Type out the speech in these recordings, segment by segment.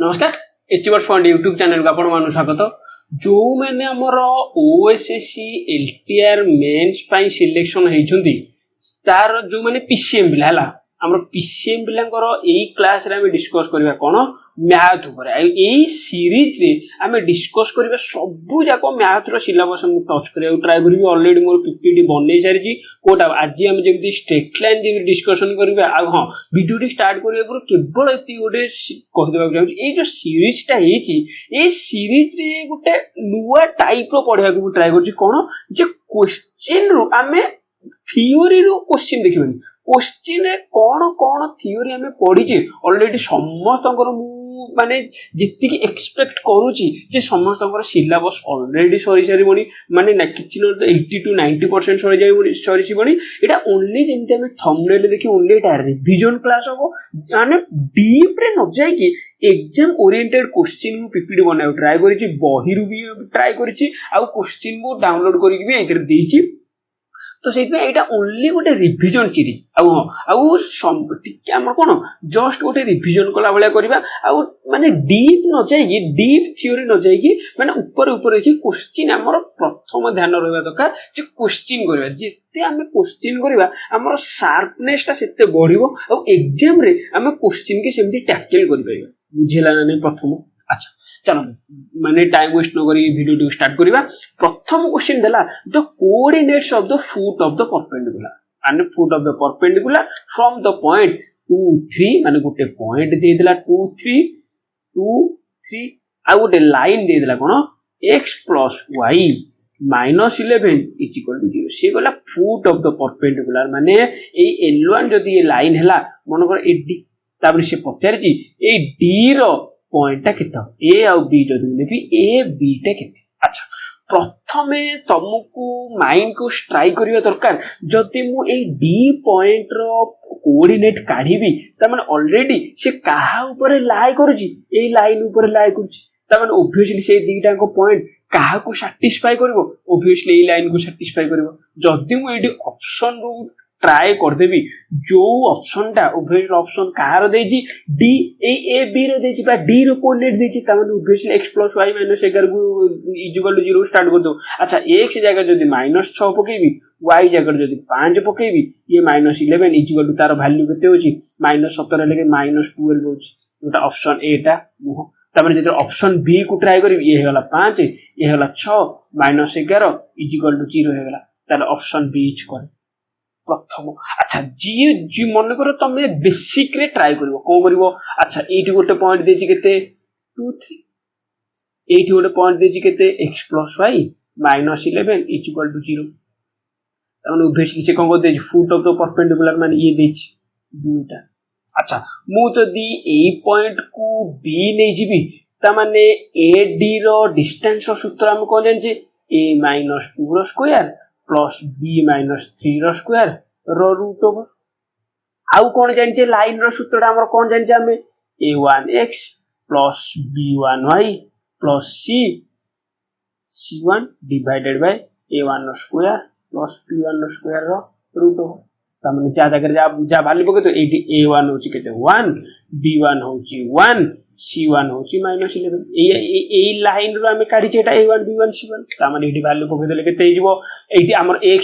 नमस्कार एचवर्स fund YouTube channel को आपण मानु स्वागत। जो मैंने आमर ओएसएससी एलटीआर मेंस पाई सिलेक्शन होइछंती तार जो मैंने पीसीएम पिला हला हमर पीसीएम पिलांकर एई क्लास रे हम डिस्कस करबा कोन मैथ ऊपर एई सीरीज रे हम डिस्कस करबा सब जाको मैथ रो सिलेबस हम टच करिया ट्राई करबी। ऑलरेडी मोर पीपीटी बनै सारी जी कोटा आज हम जेमति स्ट्रेट लाइन जे डिस्कशन करबा आ हां वीडियो स्टार्ट करिया पर केवल एति गोटे कहि देबा चाहू ए जो सीरीज टा हेची ए सीरीज रे गोटे नुवा टाइप रो पढिया को ट्राई करछि कोन जे क्वेश्चन रो हमें थियोरी रो क्वेश्चन देखिबनी क्वेश्चन रे कौन कौन थियोरी हमें पढ़ी ऑलरेडी समस्त माने जितकी एक्सपेक्ट करूची जे समस्त सिलेबस ऑलरेडी सरी सारी बनी माने ना किछि न 80 to 90% सरी जाई सरी बनी एटा ओनली जेंते हम थंबनेल देखि ओनली एटा रिवीजन क्लास हो माने डीप रे न जाई कि एग्जाम ओरिएंटेड क्वेश्चन पीपीटी बनाउ ट्राई करिछि बही रु भी ट्राई करिछि आ क्वेश्चन को डाउनलोड करिक भी एकर देछि। तो से एटा ओनली गोटे रिवीजन सीरीज आम कौन जस्ट गोटे रिवीजन कला भाया करवा माने डीप न जाएगी डीप थियोरी न जाएगी माने ऊपर ऊपर क्वेश्चन आमर प्रथम ध्यान रहा दरकार जे क्वेश्चन करवा जिते आम क्वेश्चन करवा आमर शार्पनेस टा सेते बढ़िबो आ एग्जाम रे आम क्वेश्चन के सेमती टैकल कर परिबा बुझिला ना प्रथम। अच्छा चलो माने टाइम वेस्ट न करी वीडियो स्टार्ट करिबा। प्रथम क्वेश्चन देला the coordinates of the foot of the perpendicular and foot of the perpendicular from the point 2 3 माने गोटे पॉइंट दे देला 2 3 आ गोटे लाइन दे देला कोन x + y - 11 = 0 से गला फुट ऑफ द परपेंडिकुलर माने ए L1 जदी ये लाइन हैला मन कर ए d ताबरे से पचारची ए d रो पॉइंट टा केता ए आ बी जदी नेबी ए बी टा केते। अच्छा प्रथमे तुमको माइंड को स्ट्राइक करिया दरकार जदी मु ए डी पॉइंट रो कोऑर्डिनेट काढीबी त माने ऑलरेडी से काहा ऊपर लाई करूची ए लाइन ऊपर लाई करूची त माने ऑब्वियसली से दीटा को पॉइंट काहा को सैटिस्फाई करबो ऑब्वियसली ए लाइन को सैटिस्फाई करबो। जदी मु एडी ऑप्शन रो ट्राई कर देबी जो ऑप्शन टा ऑब्वियसली ऑप्शन कहार देजी डी ए बी रो देजी बा डी रो कोऑर्डिनेट देजी त माने ऑब्वियसली x + y - 11 को = 0 स्टार्ट कर दो। अच्छा x जगह जदी -6 पकेबी y जगह जदी 5 पकेबी ये -11 = तार वैल्यू केते होची -17 लेके -12 होची एटा ऑप्शन ए टा मुह त माने जदी ऑप्शन बी को ट्राई करबी ये होला 5 ये होला 6 -11 = 0 हे गेला ताले ऑप्शन बी इच कर प्रथम। अच्छा जी मन करो तमे बेसिक रे ट्राई करिवो कोन करिवो। अच्छा एठी गोटे पॉइंट देछि केते 2 3 एठी गोटे पॉइंट देछि केते x + y - 11 = 0 तमन ऑब्वियसली से कोन को देछि फुट ऑफ द परपेंडिकुलर माने ये देछि दुटा। अच्छा मु जदी ए पॉइंट को b नै जिबी त माने AD रो डिस्टेंस रो सूत्र हम कोन जानि a - 2 रो स्क्वायर प्लस b - 3 रो स्क्वायर रो रूट ओवर आउ कोन जानि छे लाइन रो सूत्रटा हमर कोन जानि छे हमें a1x plus b1y plus c1 divided by a1 रो स्क्वायर प्लस b1 रो स्क्वायर रो रूट ओवर त माने जा जगह जा वैल्यू पके तो a1 होची केते 1 b1 होची 1 c1 होची -11 ए लाइन रो हमें काढी छेटा a1 b1 c1 त माने एठी वैल्यू पके देले केते हिजबो एठी हमर x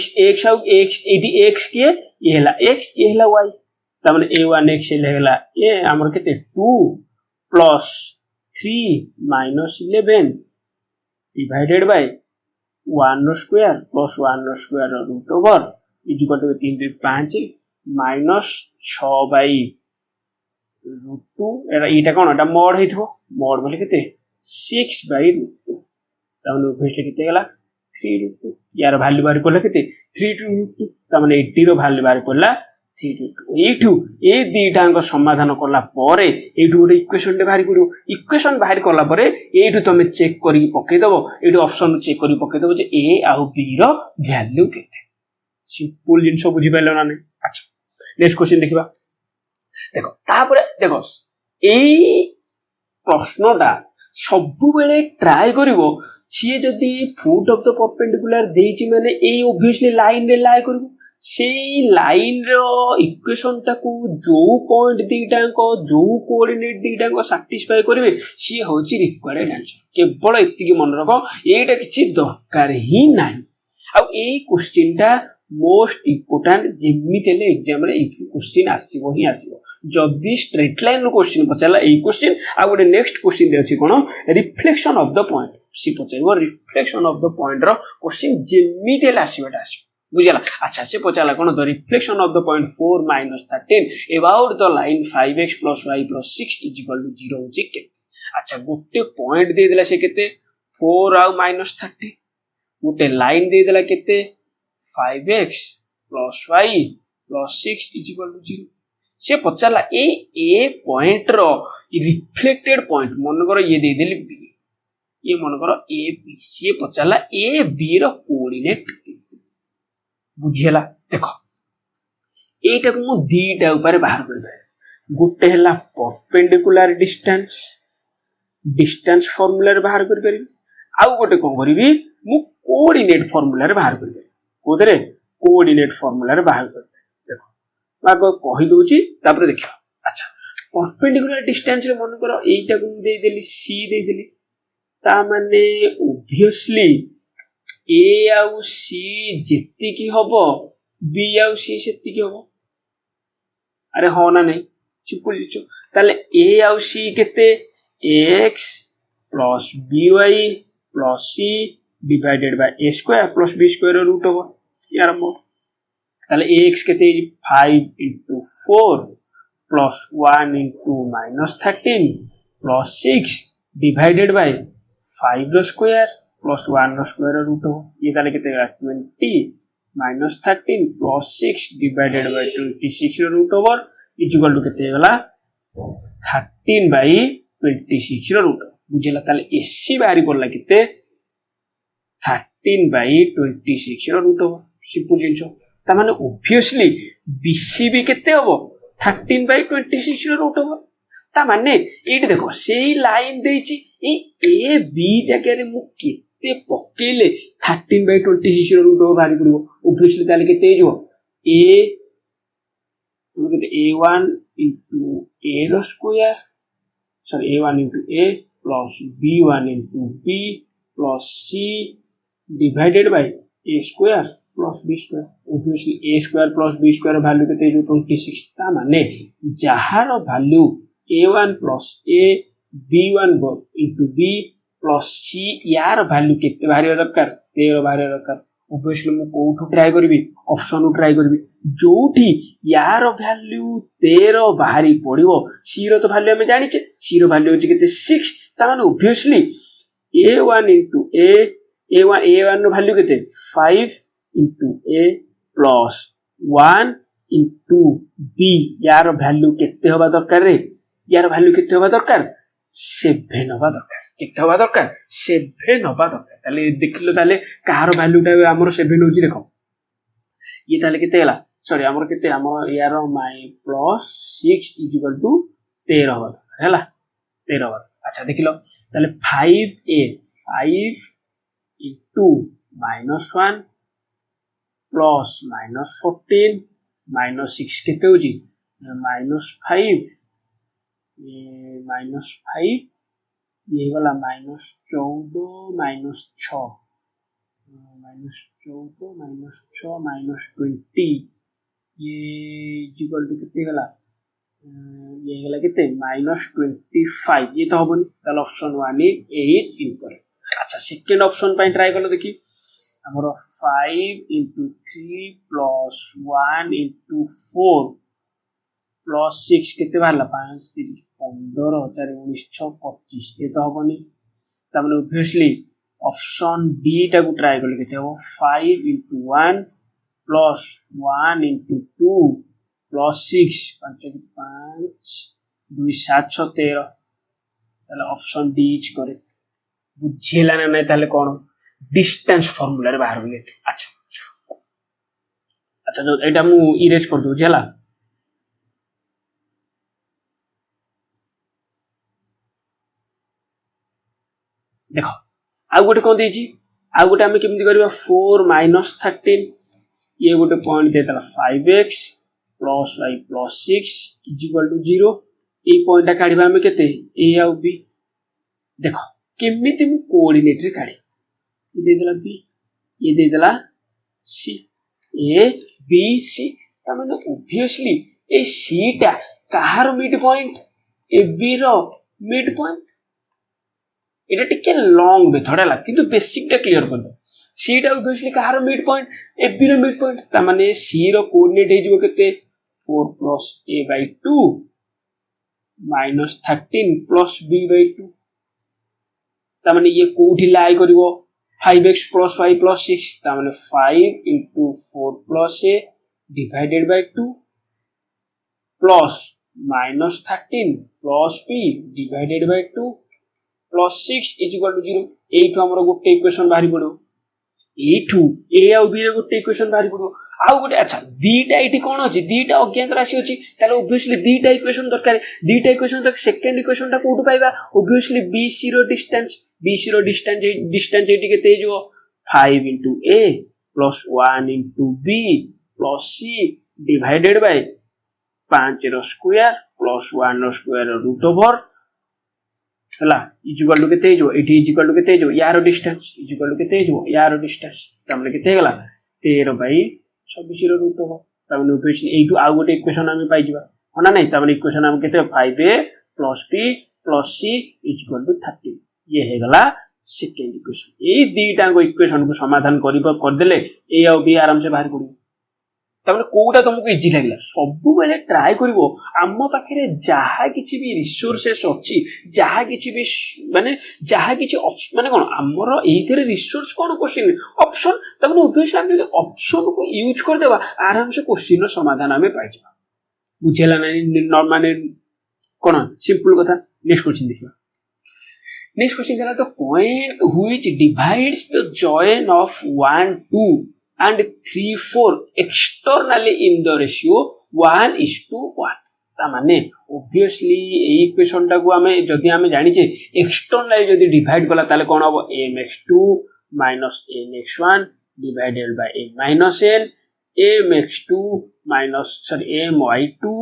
आउ x एठी x के ये हला x ये हला y त माने a1x हेला ए हमर केते 2 प्लस 3 -11 डिवाइडेड बाय 1 रो स्क्वायर प्लस 1 रो स्क्वायर रो रूट ओवर = 3 2 5 -6 बाय रूट 2 एटा कोन एटा मोड हेथबो मोड बोले केते 6 बाय रूट 2 ताने ऑब्वियसली केते गेला 3 रूट 2 यार वैल्यू बाहर पड़ला केते 3 रूट 2 त माने 80 रो वैल्यू बाहर पड़ला 3 रूट 2 एठू ए दीटांग समाधान करला परे एठू गोटे इक्वेशन दे बाहर करू इक्वेशन बाहर करला परे एठू तमे चेक करी पके दबो एठू ऑप्शन चेक करी पके दबो जे a आ b रो वैल्यू केते सिंपल जिंस बुझी पाइलो ना। अच्छा नेक्स्ट क्वेश्चन देखिबा देखो तापर देखो एई प्रश्नटा सबु बेले ट्राई करिवो सी जदी फुट ऑफ द परपेंडिकुलर देछि माने एई ऑब्वियसली लाइन रे लाई करबो से लाइन रो इक्वेशन टाकू जो पॉइंट दीटाक जो कोऑर्डिनेट दीटाक सैटिस्फाई करेंगे सी हूँ रिक्वायर्ड आंसर केवल एति मन रख एटा किसी दरकार ही ना क्वेश्चन टा मोस्ट इम्पोर्टाट जमी एग्जाम क्वेश्चन आसो ही आसो जदि स्ट्रेट लाइन क्वेश्चन पचारा यही क्वेश्चन आ गए नेक्स्ट क्वेश्चन अच्छे कौन reflection of the point C पचार रिफ्लेक्शन ऑफ द पॉइंट रो क्वेश्चन जमी आसवाटा आस बुझला अच्छा से पचारा कौन the reflection of the point 4 minus 13 about the line 5x plus y plus 6 is equal to 0 होची के अच्छा गोटे पॉइंट दे देला से केते 4 आउ minus 30 गोटे लाइन दे देला केते 5x plus y plus 6 is equal to 0 से पचारा ए पॉइंट रो रिफ्लेक्टेड पॉइंट मन करो ये दे देली b ये मन करो ए बी से पचारा ए बी रो कोऑर्डिनेट बुझेला देखो एटा को मु दीटा ऊपर बाहर करबे गुटे हला परपेंडिकुलर डिस्टेंस डिस्टेंस फार्मूला रे बाहर कर परिबी आउ गोटे कोन करबी मु कोऑर्डिनेट फार्मूला रे बाहर करबे कोदरे कोऑर्डिनेट फार्मूला रे बाहर करबे देखो मागो कहि दोची तापर देखियो अच्छा परपेंडिकुलर डिस्टेंस रे मन करो एटा को दे देली सी दे देली ता माने ऑब्वियसली ए आउ सी जेति की हबो बी आउ सी सेति की हबो अरे हो ना नहीं सिंपल लिचो ताले ए आउ सी केते x plus by plus c divided by a square plus b square root over यार मोड ताले ax केते 5 into 4 plus 1 into minus 13 plus 6 divided by 5 रो स्क्वायर plus 1 रो स्क्वायर रूट ओवर ये ताले केते 20 minus 13 plus 6 divided by 26 रो root over is equal to केते गला 13 by 26 रो रूट बुझेला ताले एसी बाहरी पड़ला केते 13 by 26 रो रूट ओवर सिंपल जिंसो ता माने ऑब्वियसली बीसीबी केते हबो 13 by 26 रो रूट ओवर ता माने एठी देखो सेही लाइन देछि ए बी जगह रे मु केते पकेले 13 by 26 रो रूट ओवर बाहरी पड़िबो ऑब्वियसली ताले केते हेजो ए केते a1 into a रो square sorry a1 into a plus b1 into b plus c divided by a square plus b square obviously a square plus b square value केते जो 26 ता माने जहार value a1 plus a b1 into b plus c यार value केते बाहरी दरकार 13 बाहरी दरकार obviously मु कोठु ट्राई करबी ऑप्शन उ ट्राई करबी जोठी यार वैल्यू 13 बाहरी पड़िबो सी रो तो वैल्यू हम जानि छे सी रो वैल्यू होची केते 6 ता माने ऑब्वियसली a1 into a1 रो वैल्यू केते 5 into a plus 1 into b यार वैल्यू केते होबा दरकार रे यार वैल्यू केते होबा दरकार 7 होबा दरकार केते होबा दरकार 7 होबा दरकार ताले देखिलो ताले कार वैल्यू टा हमर 7 होची देखो ये ताले केते हला सॉरी हमर केते हमर यार माइ प्लस 6 इज इक्वल टू 13 होबा दरकार हला 13 होबा अच्छा देखिलो ताले 5a 5 into -1 plus -14 -6 केते होची -5 -5 ये वाला -14 -6 -20 ये इक्वल टू कितने गला ये गला कितने -25 ये तो होबनी ताल ऑप्शन 1 इज इनकरेक्ट अच्छा सेकंड ऑप्शन पे ट्राई करलो देखि हमरो 5 into 3 plus 1 into 4 plus 6 कितने बाहरला 5 3 15 4 1925 ये तो होबनी ता माने ऑब्वियसली ऑप्शन डी टा को ट्राई करले केते हो 5 into 1 plus 1 into 2 plus 6 5 5 2 7 6 13 ताले ऑप्शन डी इज करेक्ट बुझेला ना नहीं ताले कोन डिस्टेंस फार्मूला रे बाहर होले अच्छा अच्छा जो एटा मु इरेज कर दो जेला देखो आ गोटे कोन देजी आ गोटे हम केमति करबा 4 - 13 ये गोटे पॉइंट देदेला 5x plus y plus 6 is equal to 0 ये पॉइंट काढिबा हम केते a आ b देखो केमिति मु कोऑर्डिनेट रे काढी ये देदेला b ये देदेला c a b c ता माने ऑब्वियसली ए c टा कहार मिड पॉइंट ए b रो मिड पॉइंट एटा टिके लॉन्ग मेथड है किंतु बेसिक टा क्लियर कर दो c टा ऑब्वियसली कहार मिड पॉइंट ए b रो मिड पॉइंट ता माने c रो कोऑर्डिनेट हे जिवो केते 4 plus a by 2 minus 13 plus b by 2 ता माने ये कोठी लाई करिवो 5x plus y plus 6 ता माने 5 into 4 plus a divided by 2 plus minus 13 plus b divided by 2 plus 6 is equal to 0 एठु हमरो गोटे इक्वेशन बाहरी पड़ो एठु a आ b रे गोटे इक्वेशन बाहरी पड़ो आउ गोटे अच्छा दीटा एठी कोन अछि दीटा अज्ञात राशि अछि ताले ऑब्वियसली दीटा इक्वेशन दरकार दीटा इक्वेशन तक सेकंड इक्वेशन ता कोठु पाइबा ऑब्वियसली bc रो डिस्टेंस एठी केते जो 5 into a plus 1 into b plus c divided by 5 रो स्क्वायर plus 1 रो स्क्वायर रूट ओवर हला इज इक्वल टू केते जो एठी इज इक्वल टू केते जो यारो डिस्टेंस इज इक्वल टू केते जो यारो डिस्टेंस तमले केते गला 13 बाई 26 रो रूट ओवर तमने ऑब्वियसली एठू आ गोटे इक्वेशन हम पाइ जिबा होना नै तमने इक्वेशन हम केते 5a plus b plus c is equal to 30 ये हे गला सेकंड इक्वेशन ए दीटा को इक्वेशन को समाधान कर देले ए आ बी आराम से बाहर पड़ो तमने कोटा तुमको इजी लागला सब बेले ट्राई करिवो आम्म पाखरे जहा किछि भी रिसोर्सेस अछि जहा किछि भी माने जहा किछि माने कोन हमर एइथरे रिसोर्स कोन क्वेश्चन ऑप्शन तमने ऑब्वियसली हम यदि ऑप्शन को यूज कर देबा आराम से क्वेश्चन रो समाधान हमें पाइ जाबा बुझेला नै नॉर्मल कोन सिंपल कथा नेक्स्ट क्वेश्चन देखिबा नेक्स्ट क्वेश्चन देला तो point which divides the join of 1 2 and 3 4 externally in the ratio 1:1 ता माने ऑब्वियसली ए इक्वेशन टा को हमें जदी हमें जानि छे एक्सटर्नली जदी डिवाइड कला ताले कोन हो mx2 minus nx1 divided by a minus n mx2 minus my2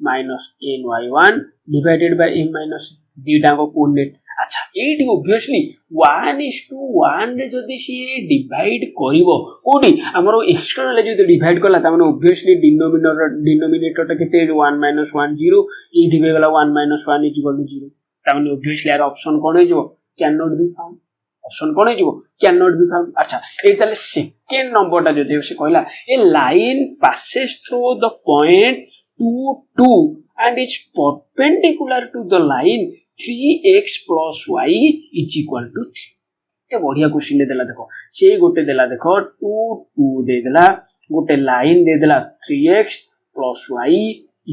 minus ny1 divided by a minus दीटा को कोऑर्डिनेट अच्छा एटी ऑब्वियसली 1:1 रे जदी सी डिवाइड करिवो कोडी हमरो एक्सटर्नल जदी डिवाइड करला त माने ऑब्वियसली डिनोमिनेटर ता केते 1 - 1 0 ई डिवाइड गला 1 - 1 = 0 त माने ऑब्वियसली यार ऑप्शन कोन हे जो can not be found option कोन हे जो कैन नॉट बी फाउंड अच्छा ए ताले सेकंड नंबर ता जदी से कहला a line passes through the point 2 2 and is perpendicular to the line 3x plus y is equal to 3 ते बढ़िया क्वेश्चन देला देखो से गोटे देला देखो 2 2 दे देला गोटे लाइन दे देला 3x plus y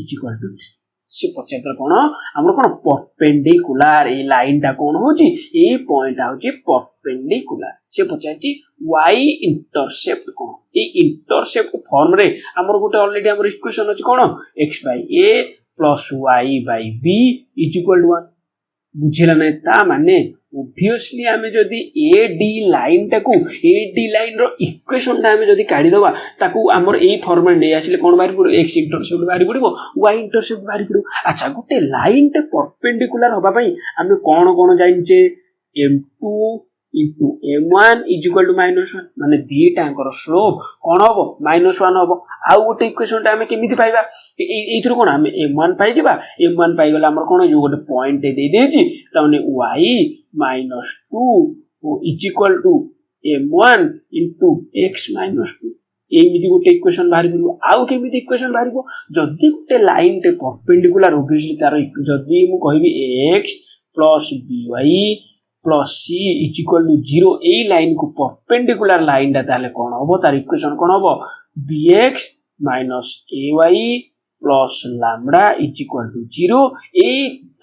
is equal to 3 से पछेतर कोन हमर कोन परपेंडिकुलर ए लाइन ता कोन होची ए पॉइंट आउची परपेंडिकुलर से पछाची y इंटरसेप्ट कोन ए इंटरसेप्ट फॉर्म रे हमर गोटे ऑलरेडी हमर इक्वेशन अछि कोन x by a plus y by b is equal to 1 बुझिला नै ता माने ऑब्वियसली हमें जदी AD लाइन टाकू AD लाइन रो इक्वेशन ता हमें जदी काढी दबा ताकू हमर एई फॉर्म रे आसीले कोन बाहर पड़ो x इंटरसेप्ट बाहर पड़ो y इंटरसेप्ट बाहर पड़ो अच्छा गोटे लाइन टे परपेंडिकुलर होबा पई हमें कोन जानिचे m2 into m1 is equal to -1 माने दीटा अंकर स्लोप कोन होबो -1 होबो आ गोटे इक्वेशन ता हमें केमिति पाइबा एइथरो कोन हमें m1 पाइ जिबा m1 पाइ गेला हमर कोन जो गोटे पॉइंट दे देछि तने y -2 is equal to m1 into x -2 एमिति गोटे इक्वेशन बाहर पड़ो आउ केमिति इक्वेशन बाहरबो जदी गोटे लाइन टे परपेंडिकुलर ऑब्वियसली तार जदी मु कहबी x plus by plus c is equal to 0 A line को परपेंडिकुलर लाइन दा ताले कोन होबो तार इक्वेशन कोन होबो bx minus ay plus lambda is equal to 0 ए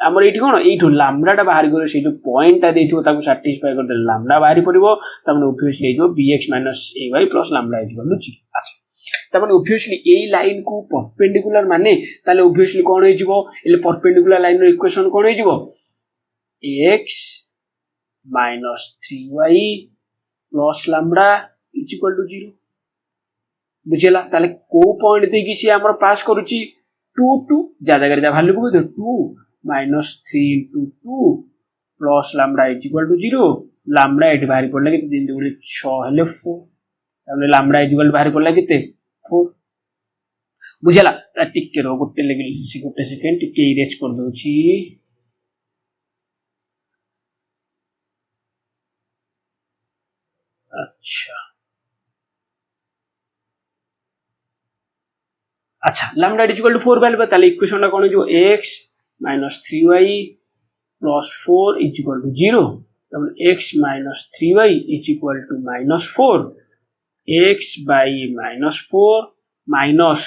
हमर एठी कोन एठो lambda ता बाहर गरे से जो पॉइंट ता देथिबो ताको सैटिस्फाई कर दे lambda बाहर पड़िबो तमने ऑब्वियसली जो bx minus ay plus lambda is equal to 0 अच्छा तमने ऑब्वियसली ए लाइन को परपेंडिकुलर माने ताले ऑब्वियसली कोन होई जिवो एले परपेंडिकुलर लाइन रो इक्वेशन कोन होई जिवो x minus 3y plus lambda is equal to 0 बुझेला ताले को पॉइंट दे कि सी हमर पास करूची 2 2 जा जगह जा वैल्यू को 2 minus 3 into 2 plus lambda is equal to 0 lambda eight बाहर पड़ला के 3 2 6 हेले 4 ताने lambda is equal to बाहर पड़ला केते 4 बुझेला ता टिके रो गोटे लेकिन गोटे सेकंड टिके इरेज कर दोची अच्छा अच्छा lambda is equal to 4 value ताले इक्वेशन कोन जो x minus 3y plus 4 is equal to 0 तब x minus 3y is equal to minus 4 x by minus 4 minus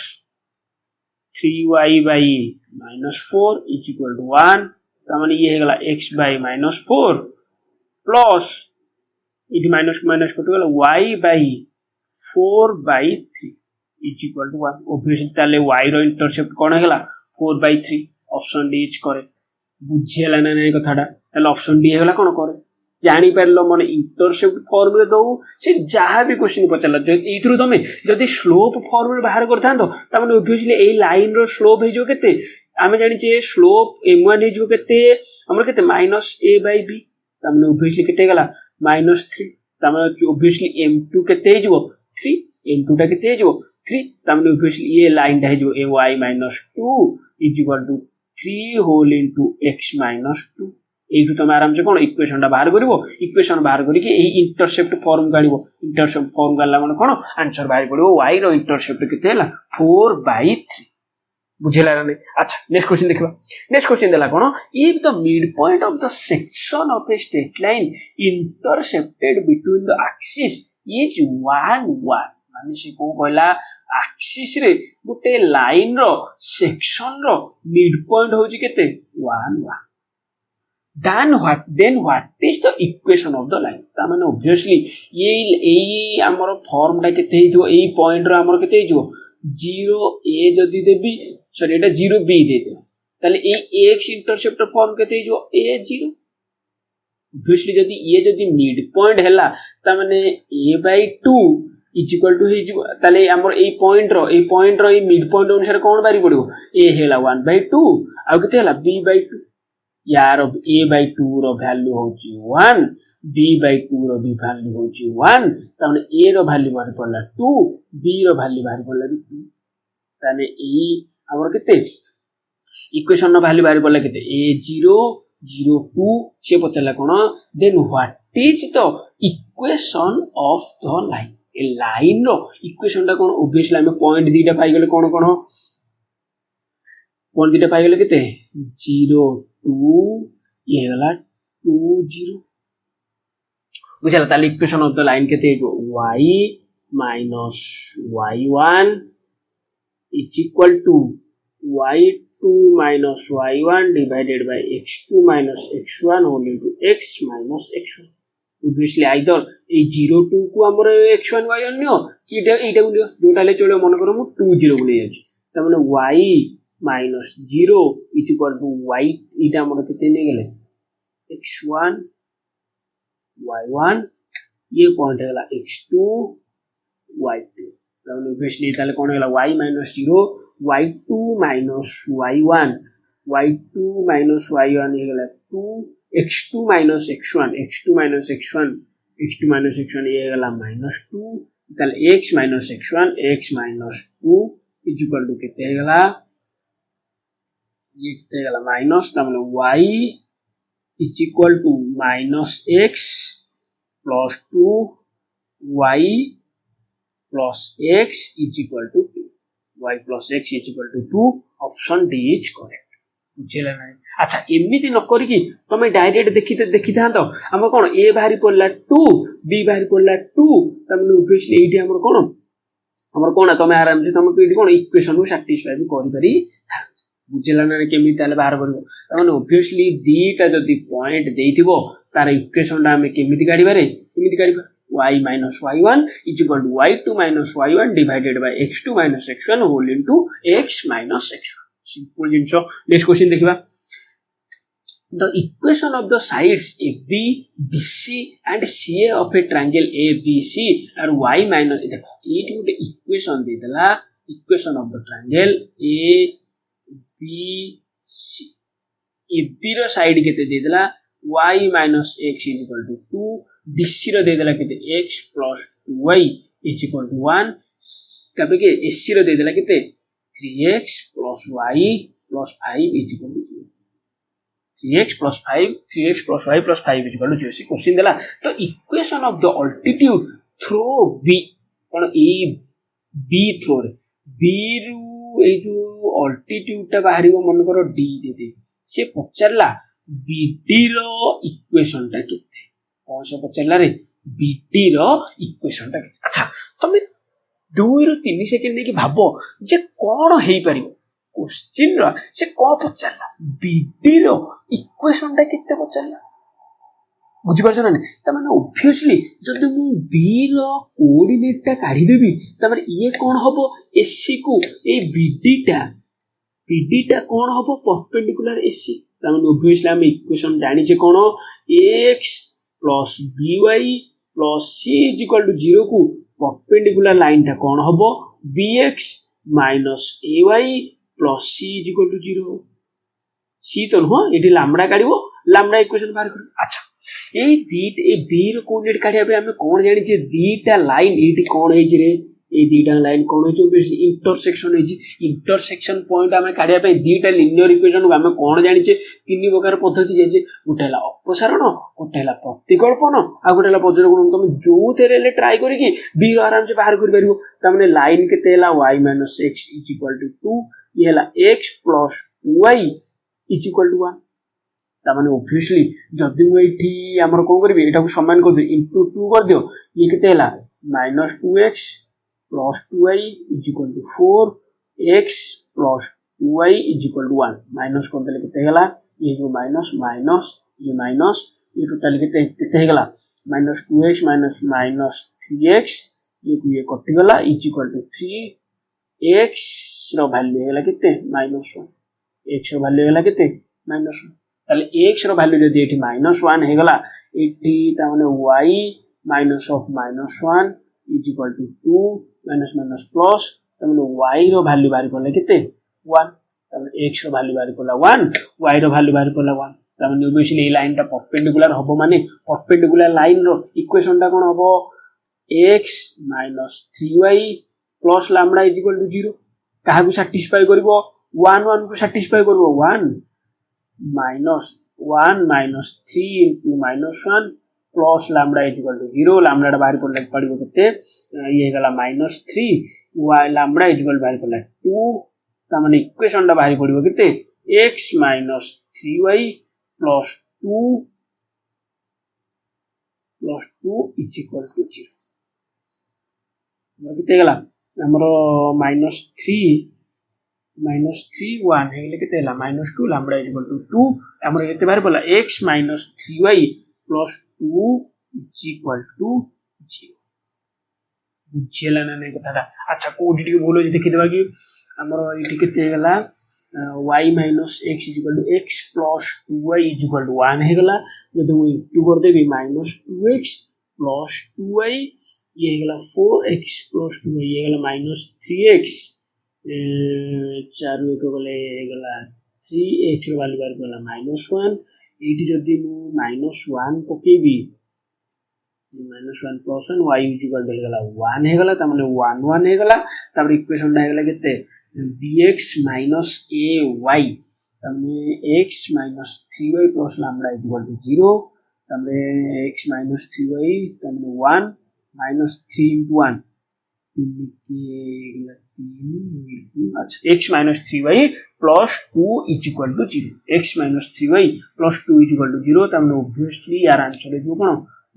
3y by minus 4 is equal to 1 तब ये है गला x by minus 4 plus it minus minus cut गला y by 4 by 3 is equal to 1 obviously ताले y रो intercept कोन है गला 4 by 3 option D is करे बुझेला ना नै कथाडा ताले ऑप्शन डी हेगला कोन करे जानि परलो माने इंटरसेप्ट फॉर्म रे दो से जहां भी क्वेश्चन पचला जो इथरु तमे जदी स्लोप फॉर्म रे बाहर करथांतो त माने ऑब्वियसली ए लाइन रो स्लोप हे जो केते आमे जानि जे स्लोप m1 हे जो केते हमर केते माइनस a by b त माने ऑब्वियसली केते गेला माइनस 3 त माने ऑब्वियसली m2 केते हे जो 3 m2 टा केते हे जो 3 त माने ऑब्वियसली ये लाइन टा हे जो ay minus 2 is equal to 3 whole into x minus 2 एठु तुम आराम से कोन इक्वेशन टा बाहर करिवो इक्वेशन बाहर करी कि एही इंटरसेप्ट फॉर्म काढिवो इंटरसेप्ट फॉर्म काढला माने कोन आंसर बाहर पडिवो y रो इंटरसेप्ट केते हला 4/3 बुझेला रे अच्छा नेक्स्ट क्वेश्चन देखबा नेक्स्ट क्वेश्चन देला कोन if the mid point of the section of a straight line intercepted between the axis is 1 1 माने से को कहला एक्सिस रे गुटे लाइन रो सेक्शन रो मिड पॉइंट होची केते 1 1 then what is the equation of the line ता माने obviously ये हमर फॉर्म टा केते हिजो एई पॉइंट रो हमर केते हिजो 0 a जदी देबी सॉरी एटा 0 b दे दे ताले ए x इंटरसेप्ट फॉर्म केते हिजो a 0 obviously जदी ये जदी मिड पॉइंट हैला ता माने a/2 इज इक्वल टू हिजो ताले हमर एई पॉइंट रो ए मिड पॉइंट अनुसार कोन बारी पड़िबो a हैला 1/2 आ केते हैला b/2 यार a/2 रो वैल्यू होची 1 b/2 रो भी वैल्यू होची 1 तने a रो वैल्यू बाहर पड़ला 2 b रो वैल्यू बाहर पड़ला 2 तने ए हमर केते इक्वेशन नो वैल्यू बाहर पड़ला केते a0 0 2 से पतला कोन then what is the equation of the line ए लाइन रो इक्वेशन टा कोन ऑब्वियसली हम पॉइंट दीटा पाई गेले कोन कोन पॉइंट दीटा पाई गेले केते 0 2 ये वाला 2 0 बुझला ताले इक्वेशन ऑफ द लाइन केते जो y minus y1 is equal to y2 minus y1 divided by x2 minus x1 whole into x minus x1 obviously either ए 0 2 को हमर x1 y1 नियो कि एटा को लियो जोटा ले चलो मन करो मु 2 0 को ले जाची त माने y minus 0 is equal to y इटा हमर केते ने गेले x1 y1 ये पॉइंट है x2 y2 तब obviously ताले कोन है y minus 0 y2 minus y1 है गेला 2 x2 minus x1 ये है गेला -2 ताले x minus x1 is equal to केते है गेला ये केते है गेला माइनस तब y is equal to minus x plus 2 y plus x is equal to 2 y plus x is equal to 2 option D is correct बुझेला नै अच्छा एमिति न करी कि तमे डायरेक्ट देखि थांतो हम कोन a बाहरी पड़ला 2 b बाहरी पड़ला 2 तमे ऑब्वियसली एठी हमर कोन तमे आराम से तमे एठी कोन इक्वेशन को सैटिस्फाई भी करि पारी था बुझेला नै केमिति ताले बाहर करबो तमे ऑब्वियसली दीटा जदी पॉइंट देइथिबो तार इक्वेशन ला हम केमिति काढिबा y minus y1 is equal to y2 minus y1 divided by x2 minus x1 whole into x minus x1 simple जिंसो नेक्स्ट क्वेश्चन देखिबा the equation of the sides AB, BC and CA of a triangle ABC are y minus देखो ये गोटे equation दे देला equation of the triangle ABC AB रो side केते दे देला y minus x is equal to 2 BC रो दे देला केते x plus 2y is equal to 1 तबे के AC रो दे देला केते 3x plus y plus 5 is equal to 0 3x plus y plus 5 is equal to 0 से क्वेश्चन देला तो equation of the altitude through b कोन ए b थ्रो रे b रु ए जो अल्टीट्यूड ता बाहरिबो मन करो d दे दे से पचरला bd रो इक्वेशन ता केते कोन से पचरला रे bd रो इक्वेशन ता केते अच्छा तमे 2 रु 3 सेकंड ने कि भाबो जे कोन हेई परिबो क्वेश्चन रा से को पचरला bd रो इक्वेशन ता केते पचरला बुझि परछ ना त माने ऑब्वियसली जदि मु b रो कोऑर्डिनेट ता काढी देबी त माने ये कोन हबो ac को ए bd टा कोन हबो परपेंडिकुलर ac त माने ऑब्वियसली हम इक्वेशन जानि जे कोन x plus by plus c is equal to 0 को परपेंडिकुलर लाइन टा कोन हबो bx minus ay plus c is equal to 0 c तो न एठी लैम्बडा काढिबो लैम्बडा इक्वेशन बाहर करू अच्छा ए दीट ए b रो कोऑर्डिनेट काढिया पे हम कोन जानि जे दीटा लाइन एठी कोन हे जे रे ए दीटा लाइन कोन हे जे ऑब्वियसली इंटरसेक्शन पॉइंट हम काढिया पे दीटा लिनियर इक्वेशन को हम कोन जानि जे तीन प्रकार पद्धति जे जे गोटेला अपसारण गोटेला प्रतिकल्पन आ गोटेला पजरगुण तुम जो तेरे ट्राई करी कि b रो आराम से बाहर करि परिबो त माने लाइन केते हला y - x = 2 ये हला x + y = 1 ता माने ऑब्वियसली जदि मु एठी हमर कोन करबी एटा को समान कर दे इनटू 2 कर दियो ये केते हला -2x + 2y = 4 x + 2y = 1 minus कर देले केते हला ये जो माइनस ये टोटल केते हेगला -2x -3x ये को ये कटि गला = 3x रो वैल्यू हेगला केते -1 x रो वैल्यू हेगला केते -1 ताले x रो वैल्यू जदि एठी -1 हेगला एठी ता माने y -1 = 2 माइनस प्लस ता माने y रो वैल्यू बाहर पड़ले केते 1 ता माने x रो वैल्यू बाहर पड़ला 1 y रो वैल्यू बाहर पड़ला 1 ता माने ऑब्वियसली ए लाइन ता परपेंडिकुलर हबो माने परपेंडिकुलर लाइन रो इक्वेशन ता कोन हबो x - 3y + लैम्बडा = 0 काहा को सैटिस्फाई करबो 1 को सैटिस्फाई करबो 1 - 3 * -1 plus lambda = 0 lambda टा बाहर पड़िबो केते ये गला -3 y lambda = बाहर पड़ला 2 त माने इक्वेशन टा बाहर पड़िबो केते x - 3y plus 2 = 0 केते गला हमरो -3 1 हेले केते हला -2 lambda = 2 हमरो केते बाहर पड़ला x - 3y plus 2 = 0 बुझियला ना नै कथाटा अच्छा कोडी टिके बोलो जे देखि देबा कि हमरो इठी केते हेगला y - x = x plus 2y = 1 हेगला जदि मु 2 कर देबी -2x plus 2y ये हेगला 4x plus 2y ये हेगला -3x 4 1 गले हेगला 3x रो वैल्यू बाहर पड़ला -1 एठी जदि मु -1 पकेबी -1 plus 1 y = हेगला 1 हेगला त माने 1 1 हेगला तब इक्वेशन टा हेगला केते bx - ay त माने x - 3y plus lambda = 0 त माने x - 3y त माने 1 -3 * 1 3 अच्छा x - 3y plus 2 = 0 x - 3y plus 2 = 0 त माने ऑब्वियसली यार आंसर हे जो कोन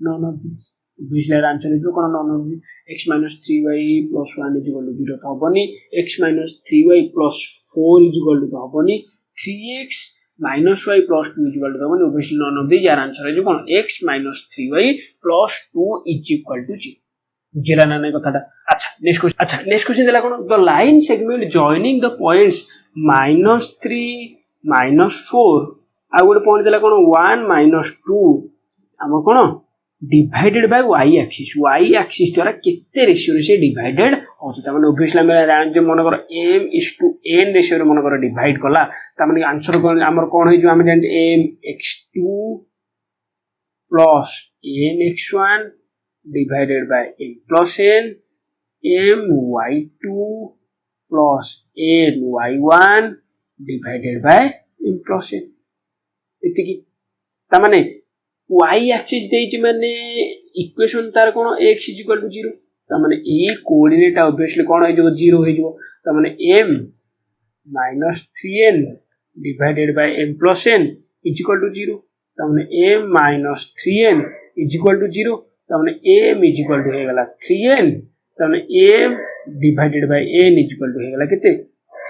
नन ऑफ दिस ऑब्वियसली यार आंसर हे जो कोन none of this x - 3y plus 1 = 0 त हबनी x - 3y plus 4 = त हबनी 3x - y plus 2 = त हबनी ऑब्वियसली नन ऑफ दिस यार आंसर हे जो कोन x - 3y plus 2 = 0 बुझिला ना नै कथाटा अच्छा नेक्स्ट क्वेश्चन देला कोन the line segment joining the points -3 -4 आ गोटे पॉइंट देला कोन 1 माइनस 2 हम कोन डिवाइडेड बाय y एक्सिस द्वारा केते रेशियो रे से डिवाइडेड होची त माने ऑब्वियसली हम जान जे मन कर m/n रेशियो रे मन कर डिवाइड कला त माने आंसर कोन हमर कोन होई जो हम जान mx2 plus nx1 divided by m plus n my2 plus ny1 divided by m plus n एतिकी त माने y एक्सिस देइछि माने इक्वेशन तार कोन x = 0 त माने ए कोऑर्डिनेट ऑब्वियसली कोन होई जो 0 होई जो त माने m - 3n divided by m plus n = 0 त माने m - 3n = 0 त माने m = हे गला 3n त माने m divided by n = हे गला केते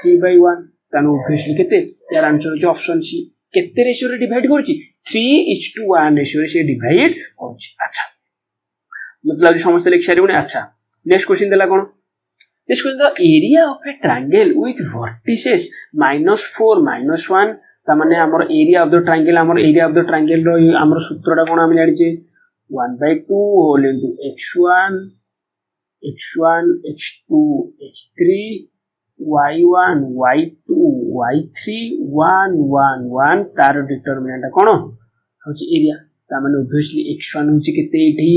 3/1 त माने ऑब्वियसली केते यार आंसर जो ऑप्शन सी केते रेशियो रे डिवाइड करछि 3:1 रेशियो रे से डिवाइड करछि अच्छा मतलब जो समस्त लिख सारिबने अच्छा नेक्स्ट क्वेश्चन देला कोन next question the area of a triangle with vertices -4 -1 त माने हमर एरिया ऑफ द ट्रायंगल रो हमर सूत्रटा कोन हम जानि छै 1/2 whole into x1 x2 x3 y1 y2 y3 1 1 1 तार डिटरमिनेंट कोन होची एरिया त माने ऑब्वियसली x1 होची केते एठी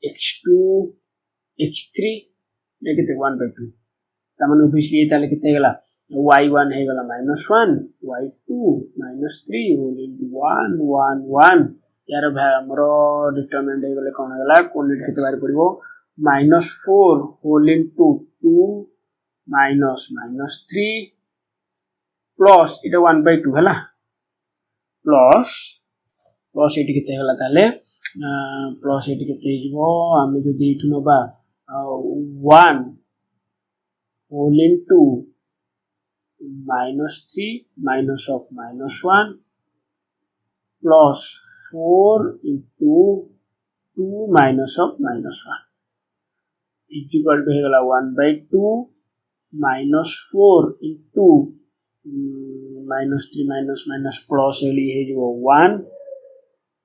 x2 x3 ने केते 1/2 त माने ऑब्वियसली एता ले केते गेला y1 हे गेला -1 y2 -3 होल इनटू 1 1 1 यार भाई हमरो डिटरमिनेंट हे गेले कोन गेला कोऑर्डिनेट केते बारे पड़िबो -4 होल इनटू 2 -3 प्लस इटा 1/2 हला प्लस एटी केते हला ताले प्लस एटी केते हिजबो हम जदी इठु नबा 1 whole into -3 minus of -1 plus 4 into 2 minus of -1 is equal to 1/2 minus 4 into -3 minus plus 1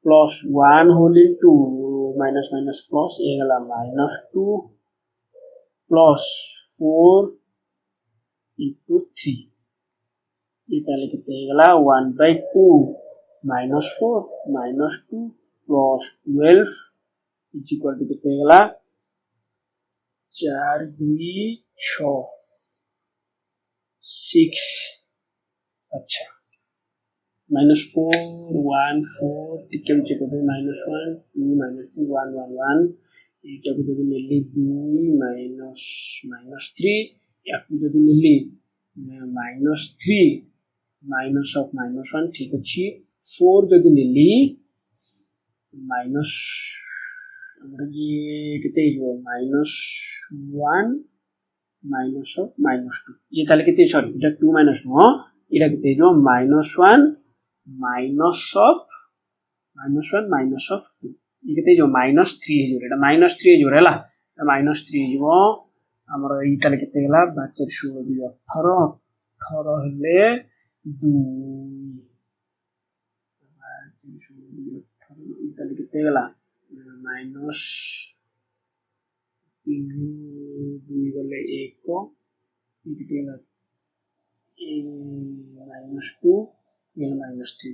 plus 1 whole into minus plus -2 plus 4 into 3 इता लिखते हैं 1/2 minus 4 minus 2 plus 12 is equal to कितने गला 4 2 6 6 अच्छा -4 1 4 टिके नीचे को -1 2 -3 1 1 1 इटा को जदी मिली 2 -3 या को जदी मिली -3 minus of -1 ठीक अछि 4 जदी मिली माइनस हमर ये केते हो -1 minus of -2 ये ताले केते सॉरी इटा 2 minus नो इटा केते हो -1 minus of -1 -2 ये केते हो -3 हे जो एटा -3 जो रहला -3 जो हमर ई ताले केते गेला 12 16 2 18 18 हेले 2 ताले केते गेला माइनस 3 2 गले 1 ये केते गेला -2 ये -3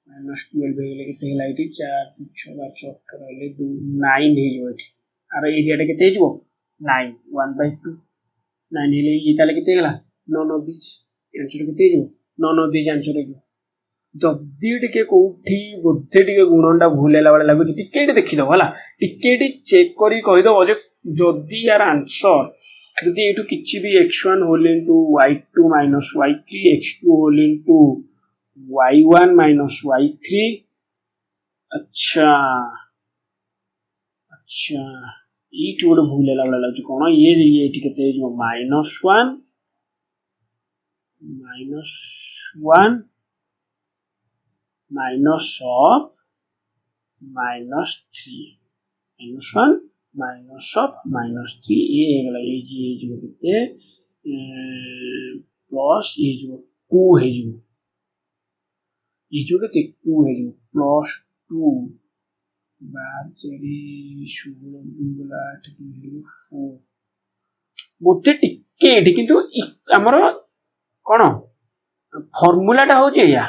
-12 हेले केते गेला इटी 4 6 18 हेले 2 9 हे जो इटी आरो एरिया टा केते हिजबो 9 1/2 9 हेले ये ताले केते गेला none of these आंसर केते हिजबो none of these आंसर हिजबो जदी टिके कोठी बुद्धि टिके गुणंडा भूलेला वाला लागु टिके देखि दो हला टिके चेक करी कहि दो जे जदी यार आंसर जदी एटू किछि भी x1 whole into y2 minus y3 x2 whole into y1 minus y3 अच्छा ई टूड भूलेला वाला लागु कोन ये टिके ते -1 minus of -3 -1 minus of -3 ये हेगला ये जी केते प्लस ये जो 2 ହେଇଯିବ ଏଇଯୋ କେତେ 2 ହେଇଯିବ ପ୍ଲସ୍ 2 4 16 ଗଲା 4 ମୋତେ ଟିକେ ଏଠି କିନ୍ତୁ ଆମର କଣ ଫର୍ମୁଲାଟା ହଉଛି ଏଇଆ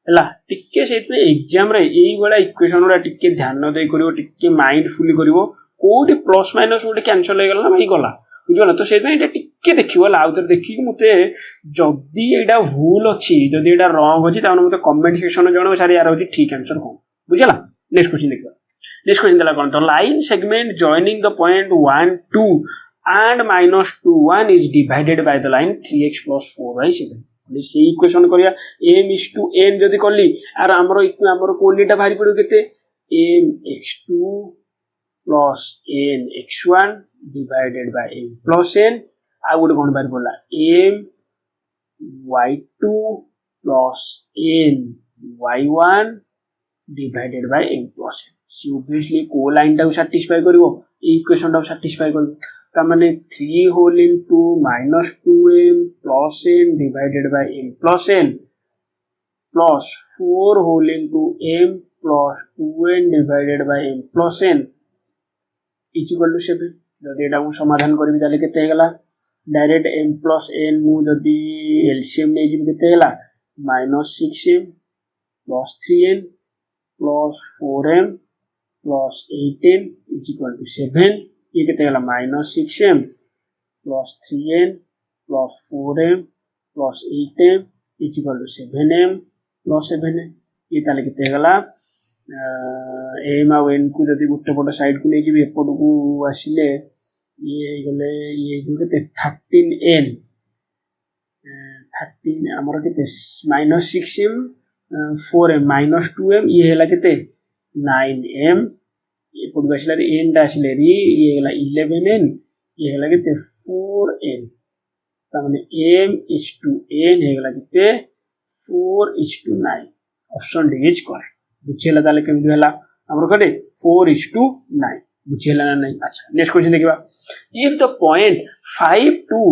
ହେଲା ଟିକେ ସେଇଥିପାଇଁ ଏକ୍ଜାମରେ ଏଇଭଳିଆ ଇକ୍ୱେସନ ଗୁଡ଼ା ଟିକେ ଧ୍ୟାନ ଦେଇ କରିବ ଟିକେ ମାଇଣ୍ଡଫୁଲି କରିବ କୋଉଠି ପ୍ଲସ୍ ମାଇନସ୍ ଗୋଟେ କ୍ୟାନସଲ ହେଇଗଲା ନା ଭାଇ ଗଲା ବୁଝିଗଲା ତ ସେଇଥିପାଇଁ ଏଇଟା ଟିକେ ଦେଖିବ ହେଲା ଆଉ ଥରେ ଦେଖିକି ମୋତେ ଯଦି ଏଇଟା ଭୁଲ ଅଛି ଯଦି ଏଇଟା ରଙ୍ଗ ଅଛି ତାହେଲେ ମୋତେ କମେଣ୍ଟ ସେକ୍ସନରେ ଜଣାଅ ସାର୍ ୟାର ହଉଛି ଠିକ୍ ଆନ୍ସର କଣ ବୁଝିଲା ନେକ୍ସଟ କ୍ୱେଶ୍ଚନ ଦେଖିବା ନେକ୍ସଟ କ୍ୱେଶ୍ଚନ ଦେଲା କଣ the line segment joining the point 1 2 and minus 2 1 is divided by the line 3x plus 4y 7 সেই ইকুয়েশন করিয়া m is to n যদি করলি আর ଆମର কোনটা বাহারি পড়িব কেতে m x2 plus n x1 divided by m plus n ଆଉ ଗୋଟେ কোন বাহারি পড়লা m y2 plus n y1 divided by m plus n সি obviously কো লাইনটাକୁ satisfy କରିବ এই ইকুয়েশনটাକୁ satisfy କରିব তার মানে 3 whole into minus 2m plus n divided by m plus n plus 4 whole into m plus 2n divided by m plus n is equal to 7 যদি এটা ମୁଁ ସମାଧାନ କରିବି ତାହେଲେ କେତେ ହେଇଗଲା डायरेक्ट m plus n ମୁଁ ଯଦି LCM ନେଇଯିବି କେତେ ହେଲା minus 6m plus 3n plus 4m plus 8n is equal to 7 ये कितने गला minus 6m plus 3n plus 4m plus 8m is equal to 7m plus 7n ये ताले कितने गला m और n को जब गुट्टे पट साइड को ले जी भी पट को आसिले ये गले ये जो कितने 13n 13 हमारा कितने minus 6m 4m minus 2m ये है ला कितने 9m ये पूर्वाशिला रे n डाशिले री ये गला 11n ये गला कितने 4n तामने m is to n है गला कितने 4 is to 9 option D is correct बुझेला ताले केमि होला हमर कटे 4 is to 9 बुझेला ना नहीं अच्छा नेक्स्ट क्वेश्चन देखिबा if the point 5 2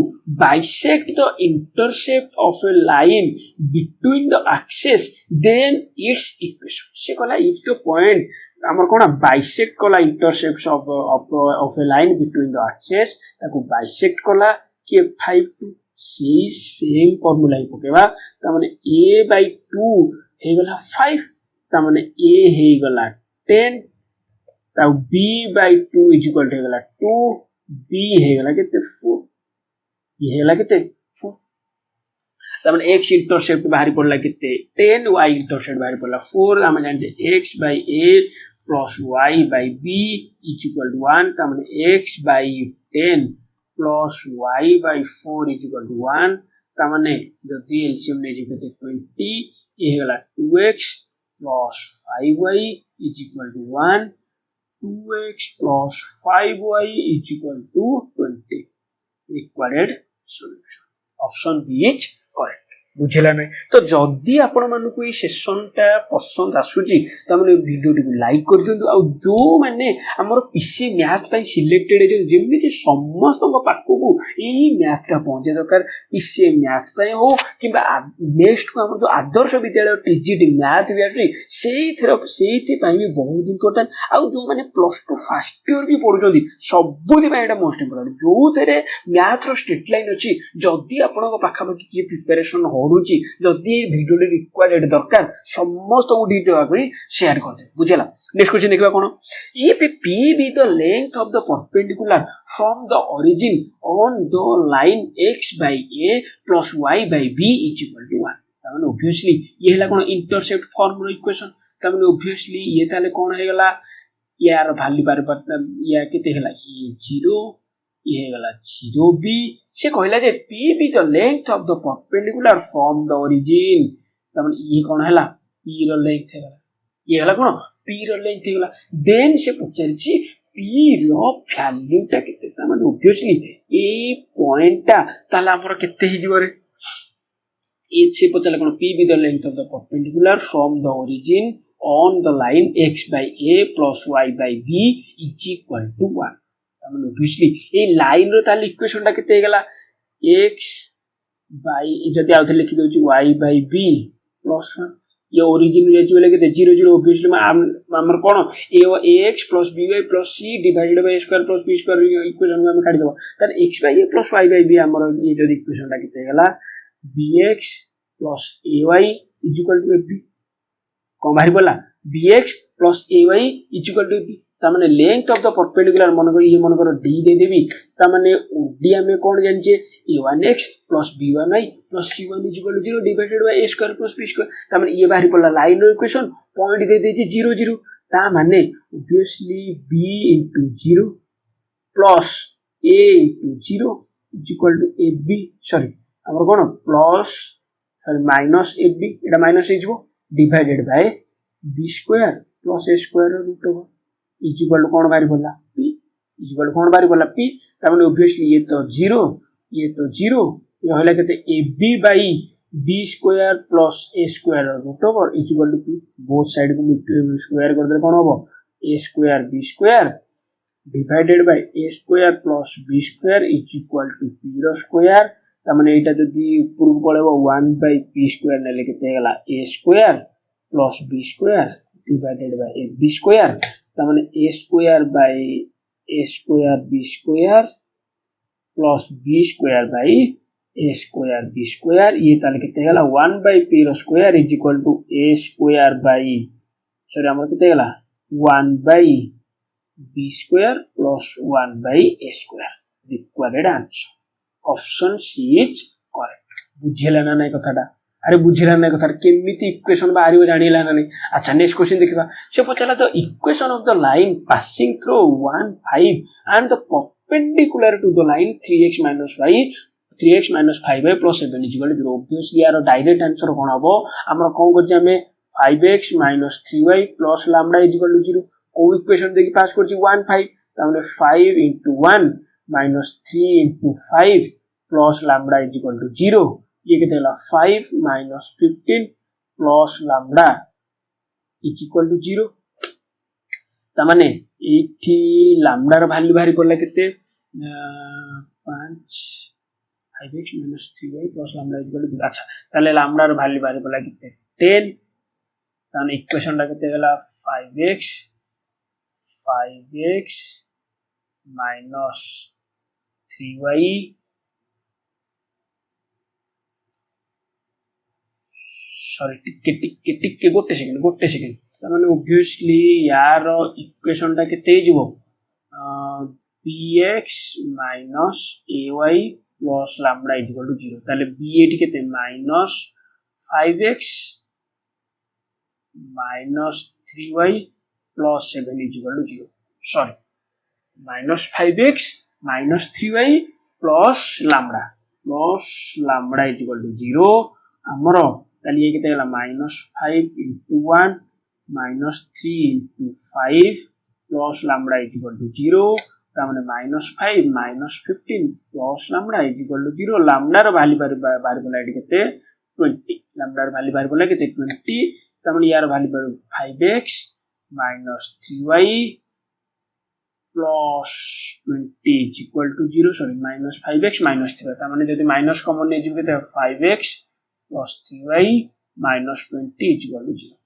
bisect the intercept of a line between the axes then its equation से कहला if the point हमर कोना bisect कला intercepts of a line between the axes ताको bisect कला के 5 2 सी सेम फार्मूला ही पकेबा त माने a by 2 हे गला 5 त माने a हे गला 10 त b by 2 is equal to हे गला 2 b हे गला केते 4 ये हे गला केते 4 त माने x इंटरसेप्ट बाहरी पड़ला केते 10 y इंटरसेप्ट बाहरी पड़ला 4 हम जानते x by a plus y by b is equal to 1 त माने x by 10 plus y by 4 is equal to 1 त माने जदी एलसीएम ने जे केते 20 ये हेला 2x plus 5y is equal to 1 2x plus 5y is equal to 20 required solution option B is correct बुझेला नै तो जदी आपण मानको ई सेशनटा पसंद आसुची त माने वीडियोटी को लाइक कर दियंतु आ जो माने हमर पीसी मैथ पई सिलेक्टेड जे जेमिति समस्त को पाखो को ई मैथ का पहुंचे दरकार पीसी मैथ पई हो किबा नेक्स्ट को हमर जो आदर्श विद्यालय टीजीटी मैथ भी आसी सेही पई भी बहुत इंपोर्टेंट आ जो माने प्लस 2 फर्स्ट ईयर भी पढुचंदी सबुदी पई एटा मोस्ट इंपोर्टेंट जो थेरे मैथ रो स्ट्रेट लाइन अछि जदी आपण को पाखा पाखी की प्रिपरेशन होरुची जदी वीडियो रिक्वायर्ड दरकार समस्त को डिटेल आकरी शेयर कर दे बुझला नेक्स्ट क्वेश्चन देखबा कोन if p be the length of the perpendicular from the origin on the line x by a plus y by b is equal to 1 ताने obviously ये हला कोन intercept formula equation ताने obviously ये ताले कोन हे गला यार value बार या केते हला ये 0 ये गला 0b से कहला जे p be the length of the perpendicular from the origin तमन ये कोन हला p रो लेंथ हेला ये हला कोन p रो लेंथ हेला देन से पचारची p रो वैल्यू ता केते तमन ऑब्वियसली ए पॉइंट ता ताला हमर केते हि जिवरे ए से पचाले कोन p be the length of the perpendicular from the origin on the line x by a plus y by b is equal to 1 तामने ऑब्वियसली ए लाइन रो ताले इक्वेशन ता केते हेगला x बाई जदि आउ लिखि दउछि y बाई b प्लस 1 ये ओरिजिन रे जो लेके 0 0 ऑब्वियसली हमर कोन ax plus by plus c divided by a square plus b square equation में हम काढि देबो त x by a plus y by b हमर ये जो इक्वेशन टा किते गेला bx plus ay is equal to b कोन बाहरी बोला bx plus ay is equal to b ता माने लेंथ ऑफ द परपेंडिकुलर मन को ये मन को d दे देबी ता माने d हमें कोन जानचे a1x plus b1y plus c1 is equal to 0 divided by a square plus b square ता माने ये बाहरी पड़ला लाइन इक्वेशन पॉइंट दे देछि 0 0 ता माने obviously b * 0 plus a * 0 is equal to ab sorry हमर कोन प्लस सॉरी माइनस ab एटा माइनस हे जबो divided by b square plus a square root over is equal to कोन बाहरी पड़ला p इज इक्वल टू कोन बाहरी पड़ला p ता माने ऑब्वियसली ये तो 0 ये होला केते ab by b square plus a square root over is equal to p both side को स्क्वायर कर दे कोन होबो a square b square divided by a square plus b square is equal to p रो square ता माने एटा जदी ऊपर को पळेबो 1 बाय p स्क्वायर नेले केते गेला a square plus b square divided by b square ता माने a square by a square b square plus b square by a square b square ये ताले केते गेला 1 बाय p रो square is equal to a square by sorry हमर केते गेला 1 by b square plus 1 by a square required answer option C is correct बुझिला ना नै कथाटा अरे बुझिला ना कथा केमिति इक्वेशन बाहरियो जानिला ना नै अच्छा नेक्स्ट क्वेश्चन देखिबा से पचला the equation of the line passing through 1 5 and the perpendicular to the line 3x minus y 3x minus 5y plus 7 is equal to 0 obviously यार डायरेक्ट आंसर कोन हबो हमरा कोन करछि हमें 5x minus 3y plus lambda is equal to 0 को equation देखि पास करछि 1 5 Tame 5 into 1 minus 3 into 5 plus lambda is equal to 0 ये केते हला 5 minus 15 plus lambda is equal to 0 ता माने एठी लैम्डा र वैल्यू बाहरी पड़ला केते 5 5x minus 3y plus lambda is equal to 0 अच्छा ताले लैम्डा र वैल्यू बाहरी पड़ला केते 10 ताने इक्वेशन टा केते गेला 5x minus 3y सॉरी टिके गोटे सेकंड तामाने ऑब्वियसली यार इक्वेशन टा केते हिजबो bx minus ay plus lambda is equal to 0 ताले b एटी केते minus 5x minus 3y plus 7 is equal to 0 sorry minus 5x minus 3y plus lambda is equal to 0 हमरो ताले ये केते गेला minus 5 into 1 minus 3 into 5 plus lambda is equal to 0 ता माने minus 5 minus 15 plus lambda is equal to 0 lambda रो value बाहर बोला एटी केते 20 lambda रो वैल्यू बाहर बोला केते 20 ता माने यार value 5x minus 3y plus 20 is equal to 0 sorry minus 5x minus 3y ता माने जदि माइनस कॉमन नै जिबे त 5x plus 3y minus 20 is equal to 0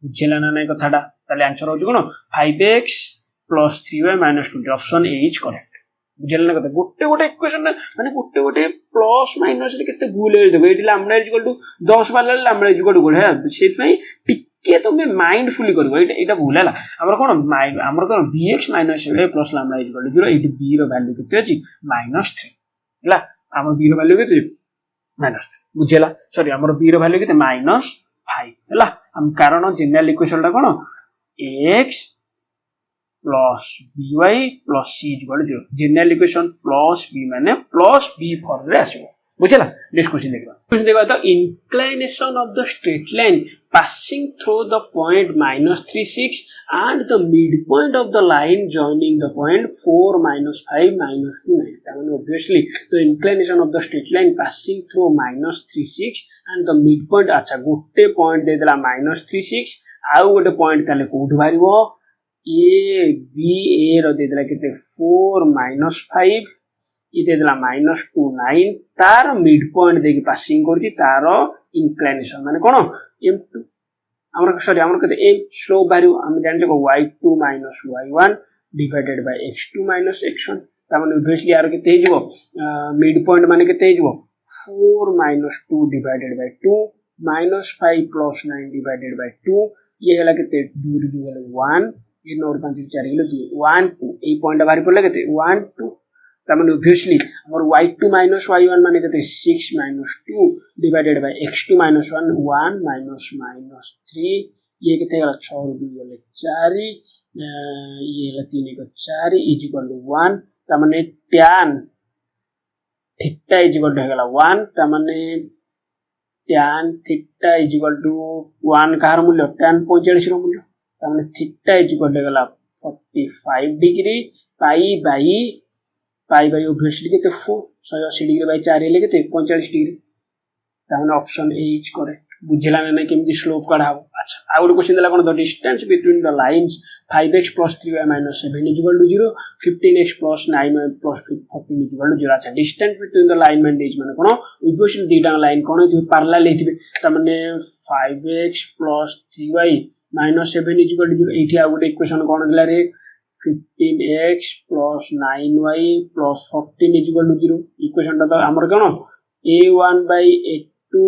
बुझिला ना नै कथाटा ताले आंसर होजो कोन 5x plus 3y minus 20 option A is correct बुझिला ना कथा गोटे इक्वेशन माने गोटे प्लस माइनस रे केते भूल हे देबो एटी लैम्डा इज इक्वल टू 10 वाला लैम्डा इज इक्वल टू गोल है सेट पई टिके तुमे माइंडफुली करबो एटा भूल हला हमर कोन bx minus a plus lambda is equal to 0 एटी b रो वैल्यू केते अछि -3 हला हमर b रो वैल्यू केते -3 बुझिला सॉरी हमर b रो वैल्यू केते -5 हला हम कारण जनरल इक्वेशन टा कोन x plus by plus c is equal to 0 general equation plus b माने plus b फॉर्म रे आसीबो बुझिला नेक्स्ट क्वेश्चन देखबा तो inclination of the straight line passing through the point -3 6 and the midpoint of the line joining the point 4 -5 -2 9 ता माने obviously तो inclination of the straight line passing through -3 6 and the midpoint अच्छा गोटे point दे देला -3 6 आ गोटे point ताले कोठ भारिबो a b a रो दे देला केते 4 -5 ये देला -2 9 तार मिड पॉइंट देखि पासिंग करछि तार इंक्लिनेशन माने कोन m2 हमर सॉरी हमर कते m स्लोप वैल्यू हम जान छ y2 y1 divided by x2 x1 ता माने ऑब्वियसली यार केते हिजबो मिड पॉइंट माने केते हिजबो 4 2 डिवाइडेड बाय 2 -5 + 9 डिवाइडेड बाय 2 ये हला केते 2 2 हला 1 ये नोर 5 4 किलो 2 1 2 ए पॉइंट बाहर पड़ले केते 1 2 ता माने ऑब्वियसली हमर y2 y1 माने केते 6 2 डिवाइडेड बाय x2 1 1 -3 ये केते हला 6 2 हला 4 ये हला 3 को 4 इज इक्वल टू 1 ता माने tan theta is equal to हला 1 ता माने tan theta is equal to 1 कार मूल्य tan 45 रो मूल्य ता माने थीटा इज इक्वल टू हला 45 डिग्री पाई बाय ऑब्वियसली केते 180 डिग्री बाय 4 हेले केते 45 डिग्री ता माने ऑप्शन ए इज करेक्ट बुझला ना केमती स्लोप काढा अच्छा आ गुड क्वेश्चन देला कोन the distance between the lines 5x + 3y - 7 = 0 15x + 9y + 14 = 0 अच्छा distance between the line and एज माने कोन ऑब्वियसली दीटा लाइन कोन हे पैरेलल हेतिबे ता माने 5x + 3y - 7 = 0 एठी आ गुड इक्वेशन कोन दिला रे 15x + 9y + 14 = 0 इक्वेशन ता हमर कोन a1 / a2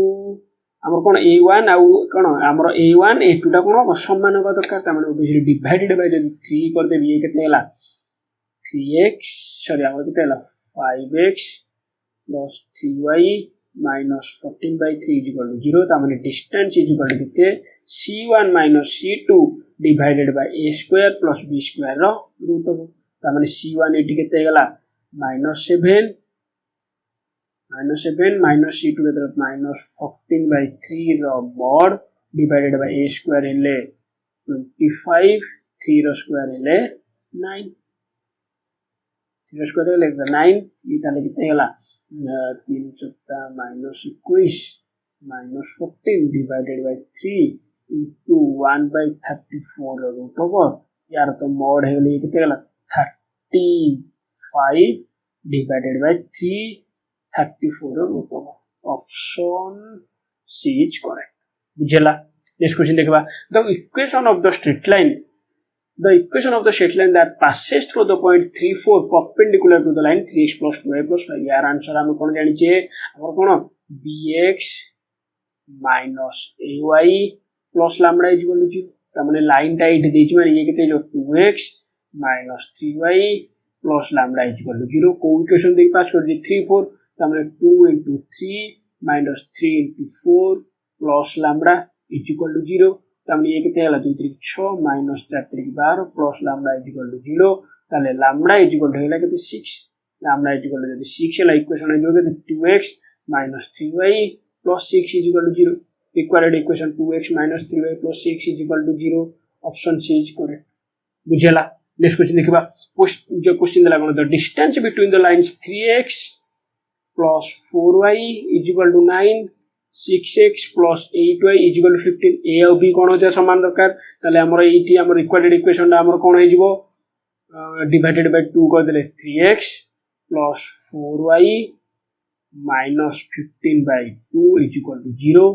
हमर कोन a1 आ कोन हमर a1 a2 टा कोन समान होबा दरकार त माने ऑब्वियसली डिवाइडेड बाय 3 कर दे ये केते हला 3x सॉरी हमर केते हला 5x + 3y - 14 / 3 = 0 त माने डिस्टेंस इज इक्वल टू केते c1 - c2 divided by a square + b square रो रूट हो त माने c1 एटी केते हला -7 -c2 के तरफ -14 by 3 row mod divided by a square हेले 25 3 रो स्क्वायर हेले 9 3 रो स्क्वायर हेले 9 ये ताले किते हला 3 चौका -21 -14 divided by 3 into 1 by 34 रो रूट ओवर यार तो mod हेले किते हला 35 divided by 3 34 root over option C is correct बुझला नेक्स्ट क्वेश्चन देखबा the equation of the straight line that passes through the point 3 4 perpendicular to the line 3x + 2y + 5 यार answer हम कोन जानि छे हमर कोन bx - ay plus lambda is equal to 0 त माने लाइन टा इट देछि माने ये केते जो 2x - 3y plus lambda is equal to 0 को इक्वेशन देख पास कर जे 3 4 तमने 2 into 3 minus 3 into 4 plus lambda is equal to 0 तमने ये केते हला 2 3 6 minus 4 3 12 plus lambda is equal to 0 ताले lambda is equal to हला केते 6 lambda is equal to 6 हला इक्वेशन जो केते 2x minus 3y plus 6 is equal to 0 equality equation 2x minus 3y plus 6 is equal to 0 option C is correct बुझला next question देखबा जो question देला कोन the distance between the lines 3x plus 4y is equal to 9 6x plus 8y is equal to 15 a और b कोन होते समान दरकार ताले हमर एटी हमर इक्वालिटी इक्वेशन दा हमर कोन हे जिवो डिवाइडेड बाय 2 कर देले 3x plus 4y minus 15 by 2 is equal to 0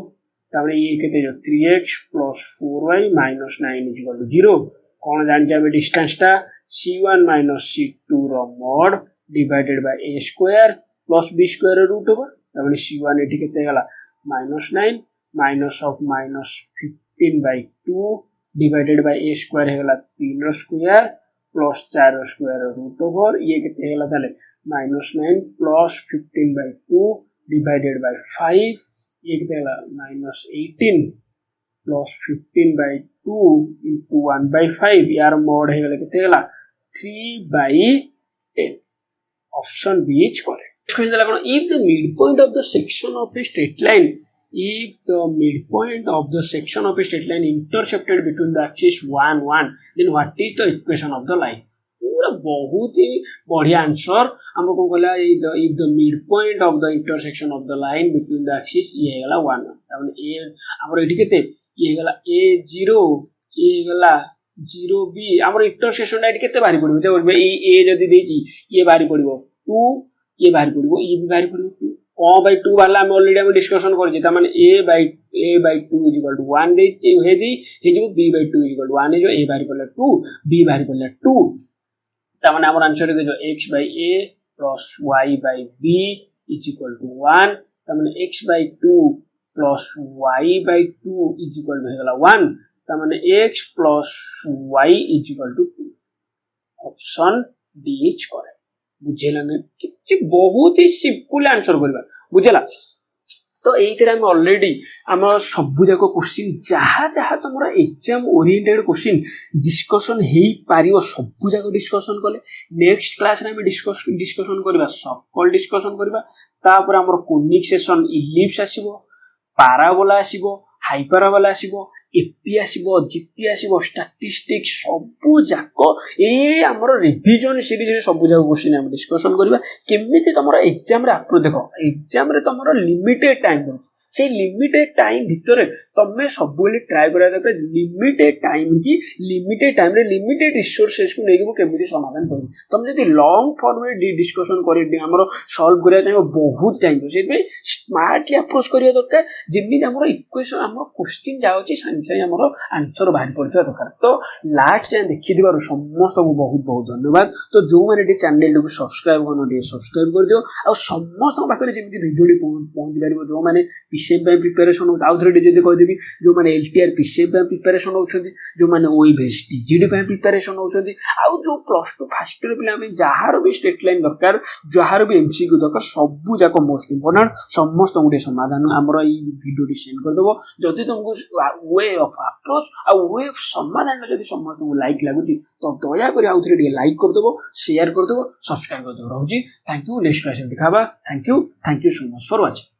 Tame ये केते जो 3x plus 4y minus 9 is equal to 0 कोन जान जाबे डिस्टेंस ता c1 minus c2 row mod divided by a square plus b square root over तमने c1 eighty केते गला -9 minus of -15 by 2 divided by a square हेगला 3 रो square plus 4 rho square root over ये केते हेगला ताले -9 plus 15 by 2 divided by 5 ये केते हेगला -18 plus 15 by 2 into 1 by 5 यार mod हेगला केते हेगला 3 by 10 option B is correct if the midpoint of the section of a straight line intercepted between the axis 1 1 then what is the equation of the line पूरा बहुत ही बढ़िया answer हम को कहला if the midpoint of the intersection of the line between the axis ये हेगला 1 ताने a हमर एठी केते ये हेगला a0 ये हेगला 0b हमर इंटरसेक्शन एठी केते बारी पड़बो जे a जदी देची ये बारी पड़बो 2 ये बाहर पड़ो ये भी बाहर पड़ो 2 कौन बाय 2 वाला हम ऑलरेडी हम डिस्कशन करछि त माने a by 2 is equal to 1 दे हे दी हे जो b by 2 is equal to 1 है जो a बाहर पड़ला 2 b बाहर पड़ला 2 त माने हमर आंसर है जो x by a plus y by b is equal to 1 त माने x by 2 plus y by 2 is equal to हो गला 1 त माने x plus y is equal to 2 option D is correct बुझेला ने किछि बहुत ही सिंपल आंसर करबा बुझेला तो एइतरा हम ऑलरेडी हमर सब जाको क्वेश्चन जहा जहा तमरा एग्जाम ओरिएंटेड क्वेश्चन डिस्कशन हेई पारियो सब जाको डिस्कशन कले नेक्स्ट क्लास रे हम डिस्कशन करबा सकल डिस्कशन करबा तापर हमर कोनिक सेक्शन इलिप्स आसीबो पाराबोला आसीबो हाइपरबोला आसीबो एपी आसीबो जीपी आसीबो स्टैटिस्टिक्स सब जाको ए हमर रिवीजन सीरीज रे सब जाको क्वेश्चन हम डिस्कशन करबा केमिति तमरा एग्जाम रे आपरो देखो एग्जाम रे तमरा लिमिटेड टाइम से लिमिटेड टाइम भीतर तमे सब बेले ट्राई करा दरकार लिमिटेड टाइम की लिमिटेड टाइम रे लिमिटेड रिसोर्सेस को लेके केमिति समाधान करबो तम जदी लॉन्ग फॉर्म रे डिस्कशन करि हमरो सॉल्व करिया चाहिए बहुत टाइम से पे स्मार्टली अप्रोच करिया दरकार जेमि हमरो इक्वेशन हमरो क्वेश्चन जाउची संचय हमरो आंसर बाहर पड़थिया दरकार तो लास्ट जे देखि दिबार समस्त को बहुत बहुत धन्यवाद तो जो माने डी चैनल को सब्सक्राइब करनो डी सब्सक्राइब कर दियो आ समस्त पाखरे जेमि वीडियो पहुंच पारिबो जो माने पीसीएम पे प्रिपरेशन हो आउथरे जदी कह देबी जो माने एलटीआर पीसीएम पे प्रिपरेशन होछथि जो माने ओईबीएस टीजीडी पे प्रिपरेशन होछथि आ जो प्लस 2 फर्स्ट ईयर पिला में जहार भी स्टेट लाइन दरकार जहार भी एमसीक्यू दरकार सब जाको मोस्ट इंपोर्टेंट समस्त गुटे समाधान हमरो ई वीडियो डी सेंड कर देबो जदी तुमको way of approach a way of समाधान जदी समस्त को लाइक लागुची तो दया करी आउथरे डी लाइक कर देबो शेयर कर देबो सब्सक्राइब कर देबो रहउची थैंक यू नेक्स्ट क्लास में दिखाबा thank you so much for watching.